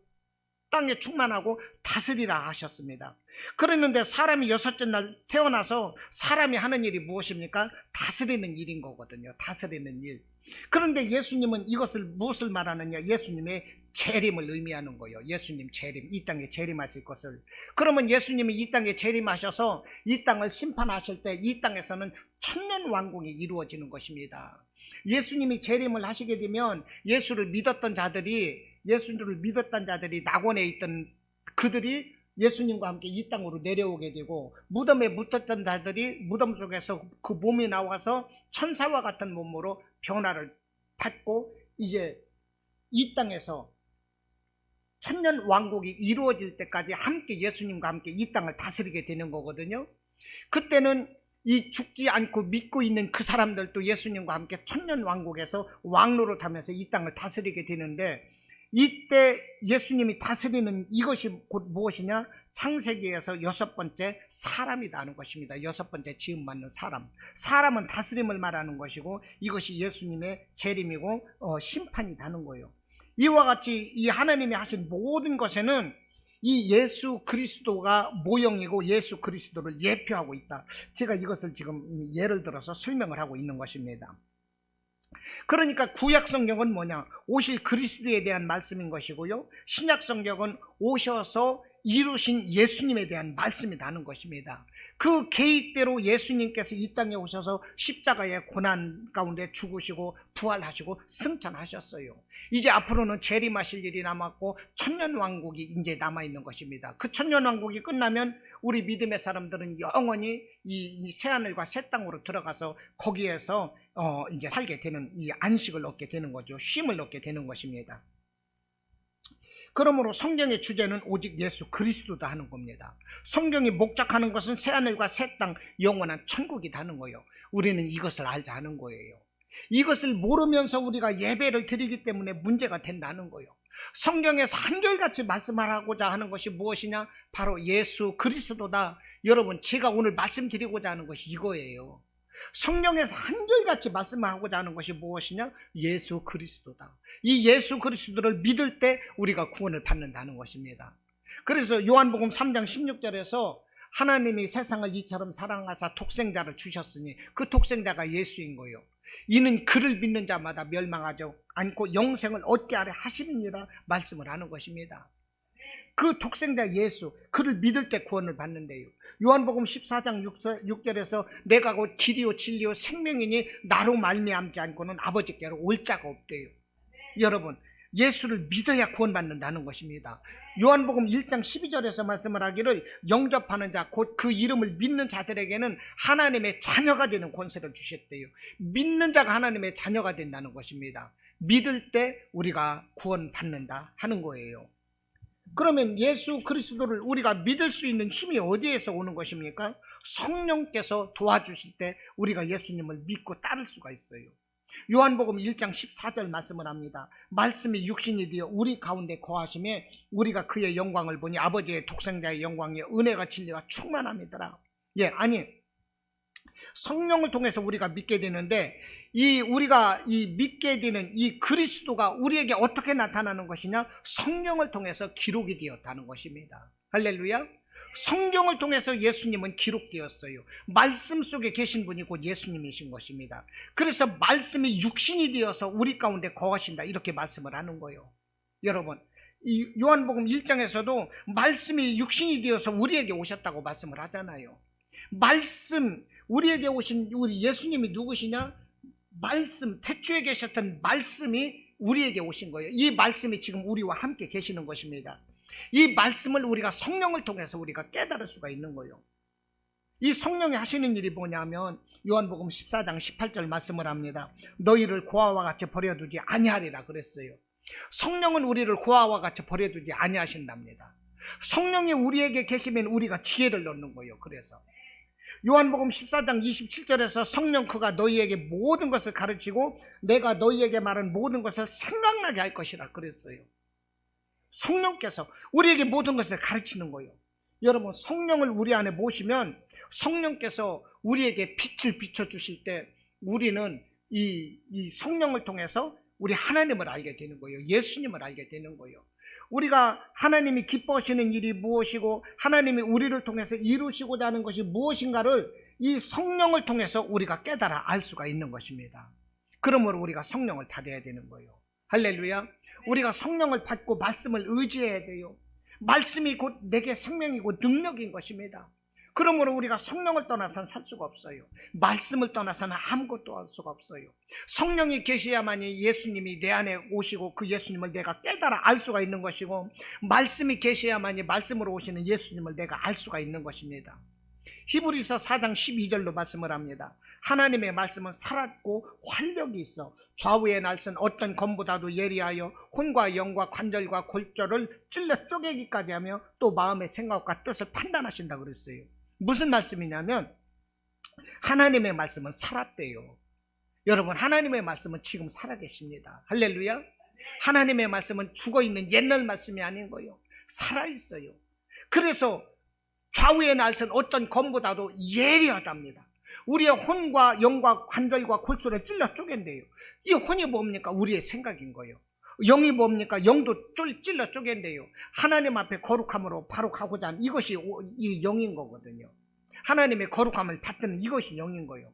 땅에 충만하고 다스리라 하셨습니다. 그랬는데 사람이 여섯째 날 태어나서 사람이 하는 일이 무엇입니까? 다스리는 일인 거거든요. 다스리는 일. 그런데 예수님은 이것을 무엇을 말하느냐? 예수님의 재림을 의미하는 거예요. 예수님 재림, 이 땅에 재림하실 것을. 그러면 예수님이 이 땅에 재림하셔서 이 땅을 심판하실 때 이 땅에서는 천년 왕국이 이루어지는 것입니다. 예수님이 재림을 하시게 되면 예수를 믿었던 자들이 낙원에 있던 그들이 예수님과 함께 이 땅으로 내려오게 되고, 무덤에 묻혔던 자들이 무덤 속에서 그 몸이 나와서 천사와 같은 몸으로 변화를 받고 이제 이 땅에서 천년 왕국이 이루어질 때까지 함께 예수님과 함께 이 땅을 다스리게 되는 거거든요. 그때는 이 죽지 않고 믿고 있는 그 사람들도 예수님과 함께 천년 왕국에서 왕노릇 하면서 이 땅을 다스리게 되는데, 이때 예수님이 다스리는 이것이 곧 무엇이냐? 창세기에서 여섯 번째 사람이다 하는 것입니다. 여섯 번째 지음 맞는 사람. 사람은 다스림을 말하는 것이고, 이것이 예수님의 재림이고 심판이라는 거예요. 이와 같이 이 하나님이 하신 모든 것에는 이 예수 그리스도가 모형이고 예수 그리스도를 예표하고 있다. 제가 이것을 지금 예를 들어서 설명을 하고 있는 것입니다. 그러니까 구약 성경은 뭐냐? 오실 그리스도에 대한 말씀인 것이고요, 신약 성경은 오셔서 이루신 예수님에 대한 말씀이라는 것입니다. 그 계획대로 예수님께서 이 땅에 오셔서 십자가의 고난 가운데 죽으시고 부활하시고 승천하셨어요. 이제 앞으로는 재림하실 일이 남았고 천년왕국이 이제 남아있는 것입니다. 그 천년왕국이 끝나면 우리 믿음의 사람들은 영원히 이 새하늘과 새 땅으로 들어가서 거기에서 이제 살게 되는, 이 안식을 얻게 되는 거죠. 쉼을 얻게 되는 것입니다. 그러므로 성경의 주제는 오직 예수 그리스도다 하는 겁니다. 성경이 목적하는 것은 새하늘과 새 땅, 영원한 천국이다 하는 거예요. 우리는 이것을 알자 하는 거예요. 이것을 모르면서 우리가 예배를 드리기 때문에 문제가 된다는 거예요. 성경에서 한결같이 말씀하고자 하는 것이 무엇이냐? 바로 예수 그리스도다. 여러분, 제가 오늘 말씀드리고자 하는 것이 이거예요. 성경에서 한결같이 말씀하고자 하는 것이 무엇이냐? 예수 그리스도다. 이 예수 그리스도를 믿을 때 우리가 구원을 받는다는 것입니다. 그래서 요한복음 3장 16절에서 하나님이 세상을 이처럼 사랑하사 독생자를 주셨으니 그 독생자가 예수인 거예요. 이는 그를 믿는 자마다 멸망하지 않고 영생을 얻게 하려 하심이니라 말씀을 하는 것입니다. 그 독생자 예수, 그를 믿을 때 구원을 받는데요. 요한복음 14장 6절에서 내가 곧 길이요 진리요 생명이니 나로 말미암지 않고는 아버지께로 올 자가 없대요. 여러분, 예수를 믿어야 구원받는다는 것입니다. 요한복음 1장 12절에서 말씀을 하기를 영접하는 자, 곧 그 이름을 믿는 자들에게는 하나님의 자녀가 되는 권세를 주셨대요. 믿는 자가 하나님의 자녀가 된다는 것입니다. 믿을 때 우리가 구원받는다 하는 거예요. 그러면 예수 그리스도를 우리가 믿을 수 있는 힘이 어디에서 오는 것입니까? 성령께서 도와주실 때 우리가 예수님을 믿고 따를 수가 있어요. 요한복음 1장 14절 말씀을 합니다. 말씀이 육신이 되어 우리 가운데 거하심에 우리가 그의 영광을 보니 아버지의 독생자의 영광이 은혜가 진리가 충만함이더라. 아니, 성령을 통해서 우리가 믿게 되는데, 우리가 믿게 되는 이 그리스도가 우리에게 어떻게 나타나는 것이냐? 성령을 통해서 기록이 되었다는 것입니다. 할렐루야. 성경을 통해서 예수님은 기록되었어요. 말씀 속에 계신 분이 곧 예수님이신 것입니다. 그래서 말씀이 육신이 되어서 우리 가운데 거하신다, 이렇게 말씀을 하는 거예요. 여러분, 이 요한복음 1장에서도 말씀이 육신이 되어서 우리에게 오셨다고 말씀을 하잖아요. 말씀, 우리에게 오신 우리 예수님이 누구시냐? 말씀, 태초에 계셨던 말씀이 우리에게 오신 거예요. 이 말씀이 지금 우리와 함께 계시는 것입니다. 이 말씀을 우리가 성령을 통해서 우리가 깨달을 수가 있는 거예요. 이 성령이 하시는 일이 뭐냐면 요한복음 14장 18절 말씀을 합니다. 너희를 고아와 같이 버려두지 아니하리라 그랬어요. 성령은 우리를 고아와 같이 버려두지 아니하신답니다. 성령이 우리에게 계시면 우리가 지혜를 얻는 거예요. 그래서 요한복음 14장 27절에서 성령 그가 너희에게 모든 것을 가르치고 내가 너희에게 말한 모든 것을 생각나게 할 것이라 그랬어요. 성령께서 우리에게 모든 것을 가르치는 거예요. 여러분, 성령을 우리 안에 모시면 성령께서 우리에게 빛을 비춰주실 때 우리는 이 성령을 통해서 우리 하나님을 알게 되는 거예요. 예수님을 알게 되는 거예요. 우리가 하나님이 기뻐하시는 일이 무엇이고 하나님이 우리를 통해서 이루시고자 하는 것이 무엇인가를 이 성령을 통해서 우리가 깨달아 알 수가 있는 것입니다. 그러므로 우리가 성령을 받아야 되는 거예요. 할렐루야. 우리가 성령을 받고 말씀을 의지해야 돼요. 말씀이 곧 내게 생명이고 능력인 것입니다. 그러므로 우리가 성령을 떠나서는 살 수가 없어요. 말씀을 떠나서는 아무것도 할 수가 없어요. 성령이 계셔야만이 예수님이 내 안에 오시고 그 예수님을 내가 깨달아 알 수가 있는 것이고, 말씀이 계셔야만이 말씀으로 오시는 예수님을 내가 알 수가 있는 것입니다. 히브리서 4장 12절로 말씀을 합니다. 하나님의 말씀은 살았고 활력이 있어 좌우의 날선 어떤 검보다도 예리하여 혼과 영과 관절과 골절을 찔러 쪼개기까지 하며 또 마음의 생각과 뜻을 판단하신다 그랬어요. 무슨 말씀이냐면 하나님의 말씀은 살았대요. 여러분, 하나님의 말씀은 지금 살아계십니다. 할렐루야. 하나님의 말씀은 죽어있는 옛날 말씀이 아닌 거예요. 살아있어요. 그래서 좌우의 날선 어떤 검보다도 예리하답니다. 우리의 혼과 영과 관절과 골수를 찔러 쪼갠대요. 이 혼이 뭡니까? 우리의 생각인 거예요. 영이 뭡니까? 영도 찔러 쪼갠대요. 하나님 앞에 거룩함으로 바로 가고자 하는 이것이 이 영인 거거든요. 하나님의 거룩함을 받드는 이것이 영인 거예요.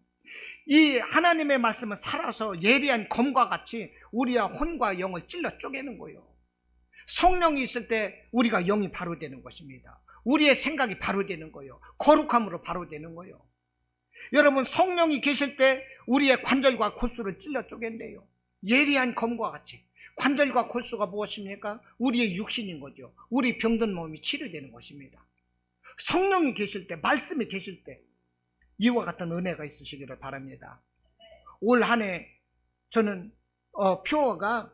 이 하나님의 말씀은 살아서 예리한 검과 같이 우리의 혼과 영을 찔러 쪼개는 거예요. 성령이 있을 때 우리가 영이 바로 되는 것입니다. 우리의 생각이 바로 되는 거예요. 거룩함으로 바로 되는 거예요. 여러분, 성령이 계실 때 우리의 관절과 골수를 찔러 쪼갠대요. 예리한 검과 같이. 관절과 골수가 무엇입니까? 우리의 육신인 거죠. 우리 병든 몸이 치료되는 것입니다. 성령이 계실 때, 말씀이 계실 때 이와 같은 은혜가 있으시기를 바랍니다. 올 한 해 저는 표어가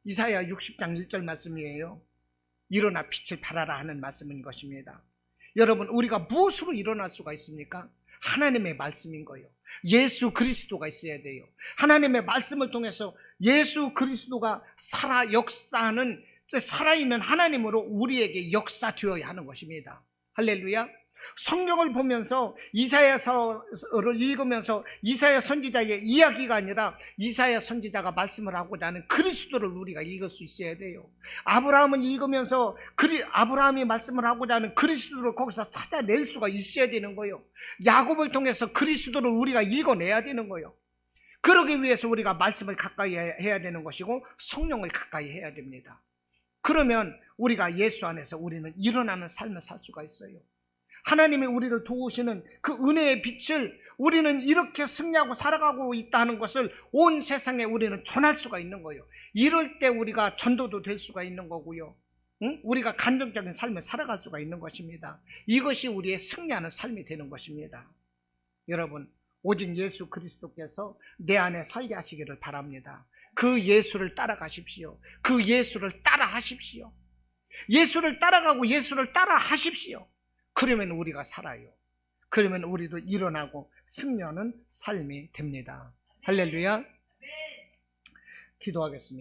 이사야 60장 1절 말씀이에요. 일어나 빛을 발하라 하는 말씀인 것입니다. 여러분, 우리가 무엇으로 일어날 수가 있습니까? 하나님의 말씀인 거예요. 예수 그리스도가 있어야 돼요. 하나님의 말씀을 통해서 예수 그리스도가 역사하는 살아있는 하나님으로 우리에게 역사되어야 하는 것입니다. 할렐루야. 성경을 보면서 이사야서를 읽으면서 이사야 선지자의 이야기가 아니라 이사야 선지자가 말씀을 하고자 하는 그리스도를 우리가 읽을 수 있어야 돼요. 아브라함을 읽으면서 아브라함이 말씀을 하고자 하는 그리스도를 거기서 찾아낼 수가 있어야 되는 거예요. 야곱을 통해서 그리스도를 우리가 읽어내야 되는 거예요. 그러기 위해서 우리가 말씀을 가까이 해야 되는 것이고 성령을 가까이 해야 됩니다. 그러면 우리가 예수 안에서 우리는 일어나는 삶을 살 수가 있어요. 하나님이 우리를 도우시는 그 은혜의 빛을 우리는 이렇게 승리하고 살아가고 있다는 것을 온 세상에 우리는 전할 수가 있는 거예요. 이럴 때 우리가 전도도 될 수가 있는 거고요. 우리가 간접적인 삶을 살아갈 수가 있는 것입니다. 이것이 우리의 승리하는 삶이 되는 것입니다. 여러분, 오직 예수 그리스도께서 내 안에 살게 하시기를 바랍니다. 그 예수를 따라가십시오. 그 예수를 따라하십시오. 예수를 따라가고 예수를 따라 하십시오. 그러면 우리가 살아요. 그러면 우리도 일어나고 승리하는 삶이 됩니다. 할렐루야. 기도하겠습니다.